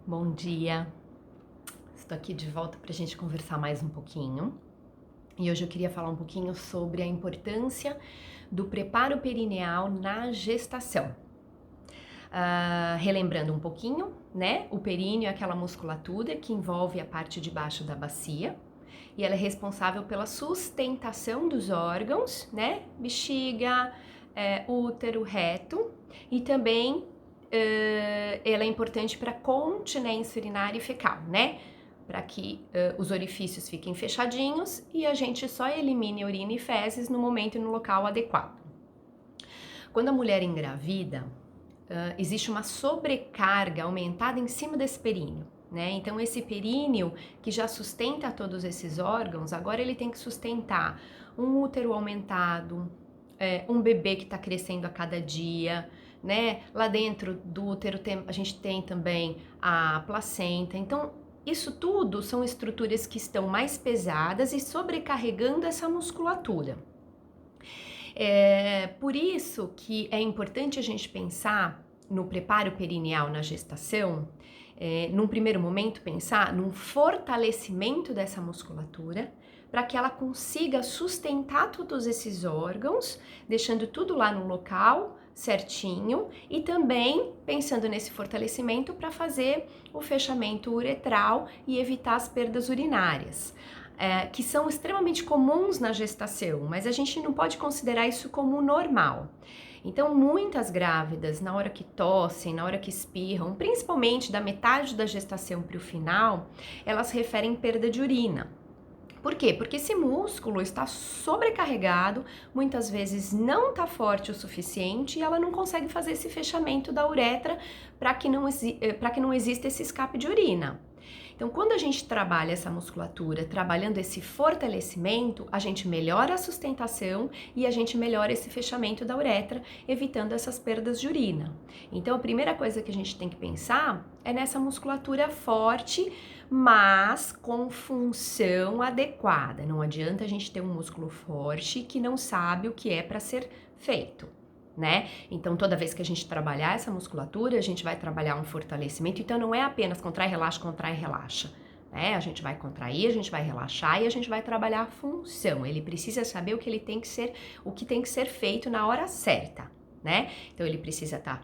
Bom dia, estou aqui de volta para a gente conversar mais um pouquinho. E hoje eu queria falar um pouquinho sobre a importância do preparo perineal na gestação. Relembrando um pouquinho, né? O períneo é aquela musculatura que envolve a parte de baixo da bacia e ela é responsável pela sustentação dos órgãos, né? Bexiga, útero, reto e também ela é importante para continência urinária e fecal, né? Para que os orifícios fiquem fechadinhos e a gente só elimine urina e fezes no momento e no local adequado. Quando a mulher engravida, existe uma sobrecarga aumentada em cima desse períneo, né? Então esse períneo que já sustenta todos esses órgãos, agora ele tem que sustentar um útero aumentado, um bebê que está crescendo a cada dia, né? Lá dentro do útero a gente tem também a placenta. Então, isso tudo são estruturas que estão mais pesadas e sobrecarregando essa musculatura. Por isso que é importante a gente pensar no preparo perineal na gestação, num primeiro momento pensar num fortalecimento dessa musculatura, para que ela consiga sustentar todos esses órgãos, deixando tudo lá no local certinho e também pensando nesse fortalecimento para fazer o fechamento uretral e evitar as perdas urinárias. Que são extremamente comuns na gestação, mas a gente não pode considerar isso como normal. Então, muitas grávidas, na hora que tossem, na hora que espirram, principalmente da metade da gestação para o final, elas referem perda de urina. Por quê? Porque esse músculo está sobrecarregado, muitas vezes não está forte o suficiente e ela não consegue fazer esse fechamento da uretra para que não exista esse escape de urina. Então, quando a gente trabalha essa musculatura, trabalhando esse fortalecimento, a gente melhora a sustentação e a gente melhora esse fechamento da uretra, evitando essas perdas de urina. Então, a primeira coisa que a gente tem que pensar é nessa musculatura forte, mas com função adequada. Não adianta a gente ter um músculo forte que não sabe o que é para ser feito, né? Então, toda vez que a gente trabalhar essa musculatura, a gente vai trabalhar um fortalecimento. Então, não é apenas contrai, relaxa, né? A gente vai contrair, a gente vai relaxar e a gente vai trabalhar a função. Ele precisa saber o que ele tem que ser, o que tem que ser feito na hora certa, né? Então, ele precisa estar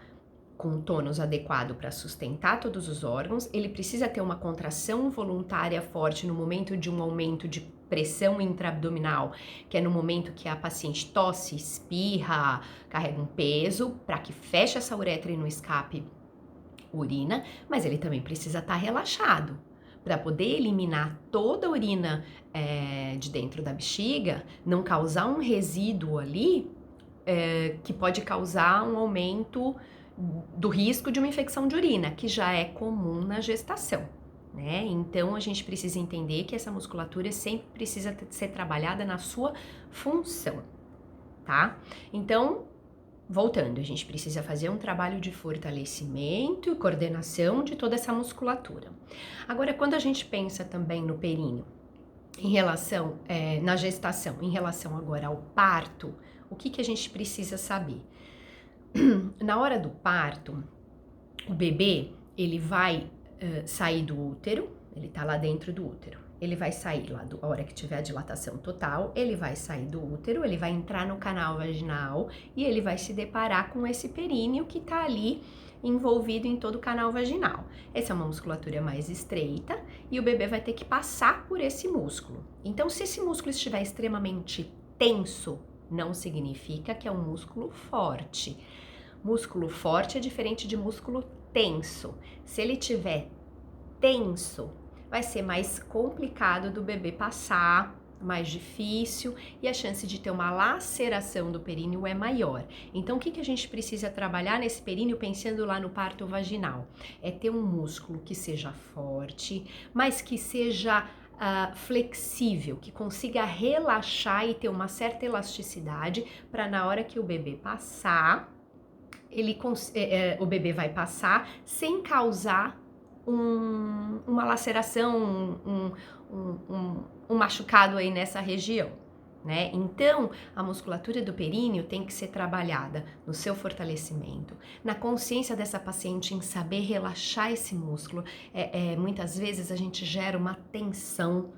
com um tônus adequado para sustentar todos os órgãos, ele precisa ter uma contração voluntária forte no momento de um aumento de pressão intraabdominal, que é no momento que a paciente tosse, espirra, carrega um peso, para que feche essa uretra e não escape urina, mas ele também precisa estar relaxado, para poder eliminar toda a urina de dentro da bexiga, não causar um resíduo ali que pode causar um aumento do risco de uma infecção de urina, que já é comum na gestação, né? Então a gente precisa entender que essa musculatura sempre precisa ser trabalhada na sua função, tá? Então, voltando, a gente precisa fazer um trabalho de fortalecimento e coordenação de toda essa musculatura. Agora, quando a gente pensa também no períneo, em relação, na gestação, em relação agora ao parto, o que a gente precisa saber? Na hora do parto, o bebê, ele vai sair do útero, ele tá lá dentro do útero. Ele vai sair lá, a hora que tiver a dilatação total, ele vai sair do útero, ele vai entrar no canal vaginal e ele vai se deparar com esse períneo que tá ali envolvido em todo o canal vaginal. Essa é uma musculatura mais estreita e o bebê vai ter que passar por esse músculo. Então, se esse músculo estiver extremamente tenso, não significa que é um músculo forte. Músculo forte é diferente de músculo tenso. Se ele tiver tenso, vai ser mais complicado do bebê passar, mais difícil e a chance de ter uma laceração do períneo é maior. Então, o que a gente precisa trabalhar nesse períneo, pensando lá no parto vaginal? É ter um músculo que seja forte, mas que seja flexível, que consiga relaxar e ter uma certa elasticidade para na hora que o bebê passar, o bebê vai passar sem causar uma laceração, um machucado aí nessa região, né? Então, a musculatura do períneo tem que ser trabalhada no seu fortalecimento, na consciência dessa paciente em saber relaxar esse músculo. Muitas vezes a gente gera uma tensão,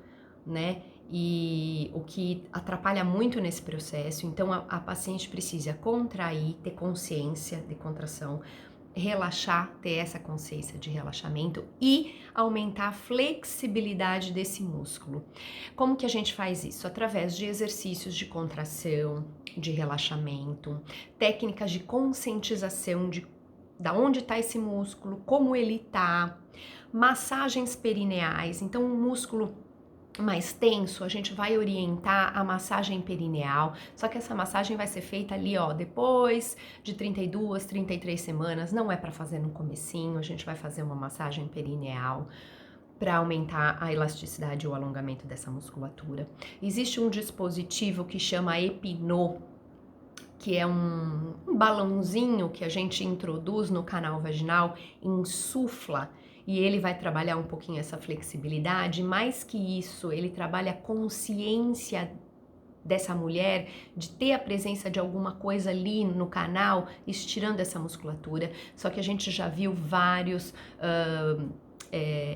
né? E o que atrapalha muito nesse processo. Então, a paciente precisa contrair, ter consciência de contração, relaxar, ter essa consciência de relaxamento e aumentar a flexibilidade desse músculo. Como que a gente faz isso? Através de exercícios de contração, de relaxamento, técnicas de conscientização de da onde está esse músculo, como ele está, massagens perineais. Então, um músculo mais tenso, a gente vai orientar a massagem perineal, só que essa massagem vai ser feita ali, ó, depois de 32, 33 semanas, não é para fazer no comecinho, a gente vai fazer uma massagem perineal para aumentar a elasticidade e o alongamento dessa musculatura. Existe um dispositivo que chama Epinô, que é um balãozinho que a gente introduz no canal vaginal, insufla, e ele vai trabalhar um pouquinho essa flexibilidade. Mais que isso, ele trabalha a consciência dessa mulher de ter a presença de alguma coisa ali no canal, estirando essa musculatura. Só que a gente já viu vários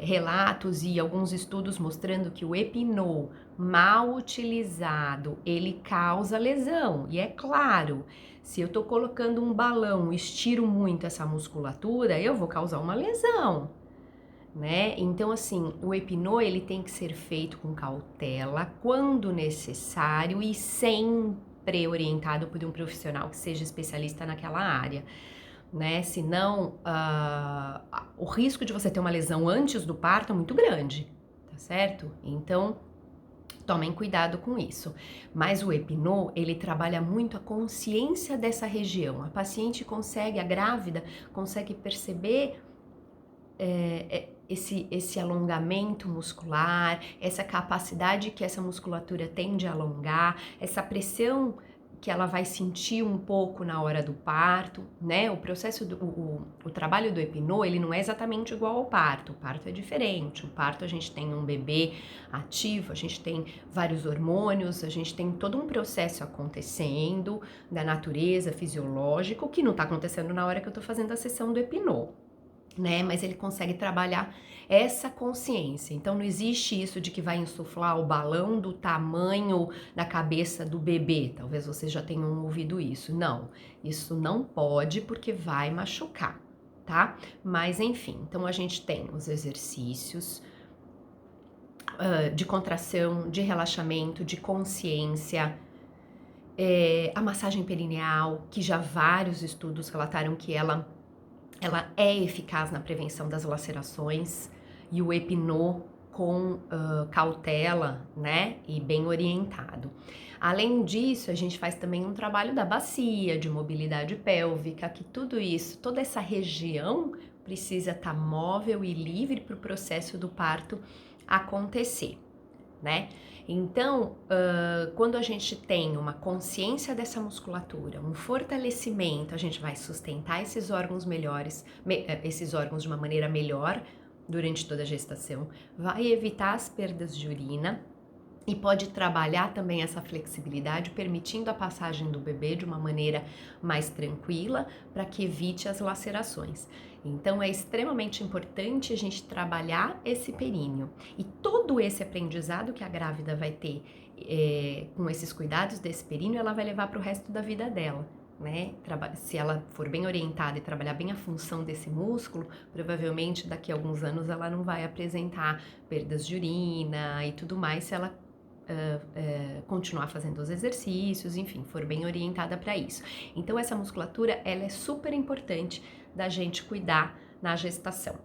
relatos e alguns estudos mostrando que o Epinô mal utilizado, ele causa lesão. E é claro, se eu tô colocando um balão, estiro muito essa musculatura, eu vou causar uma lesão, né? Então, assim, o Epinô, ele tem que ser feito com cautela, quando necessário e sempre orientado por um profissional que seja especialista naquela área, né? Senão, o risco de você ter uma lesão antes do parto é muito grande, tá certo? Então, tomem cuidado com isso. Mas o Epinô, ele trabalha muito a consciência dessa região. A paciente consegue, a grávida, consegue perceber esse alongamento muscular, essa capacidade que essa musculatura tem de alongar, essa pressão que ela vai sentir um pouco na hora do parto, né? O processo o trabalho do Epinô, ele não é exatamente igual ao parto. O parto é diferente. O parto a gente tem um bebê ativo, a gente tem vários hormônios, a gente tem todo um processo acontecendo da natureza fisiológico que não tá acontecendo na hora que eu tô fazendo a sessão do Epinô, né? Mas ele consegue trabalhar essa consciência. Então não existe isso de que vai insuflar o balão do tamanho da cabeça do bebê. Talvez vocês já tenham ouvido isso. Não, isso não pode porque vai machucar, tá? Mas enfim, então a gente tem os exercícios de contração, de relaxamento, de consciência, a massagem perineal, que já vários estudos relataram que ela é eficaz na prevenção das lacerações, e o Epinô com cautela, né, e bem orientado. Além disso, a gente faz também um trabalho da bacia, de mobilidade pélvica, que tudo isso, toda essa região precisa estar móvel e livre para o processo do parto acontecer, né? Então, quando a gente tem uma consciência dessa musculatura, um fortalecimento, a gente vai sustentar esses órgãos melhores, esses órgãos de uma maneira melhor durante toda a gestação, vai evitar as perdas de urina e pode trabalhar também essa flexibilidade, permitindo a passagem do bebê de uma maneira mais tranquila para que evite as lacerações. Então é extremamente importante a gente trabalhar esse períneo. E todo esse aprendizado que a grávida vai ter com esses cuidados desse períneo, ela vai levar para o resto da vida dela, né? Se ela for bem orientada e trabalhar bem a função desse músculo, provavelmente daqui a alguns anos ela não vai apresentar perdas de urina e tudo mais, se ela continuar fazendo os exercícios, enfim, for bem orientada para isso. Então essa musculatura, ela é super importante da gente cuidar na gestação,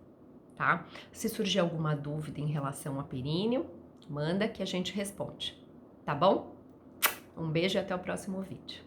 tá? Se surgir alguma dúvida em relação a períneo, manda que a gente responde, tá bom? Um beijo e até o próximo vídeo.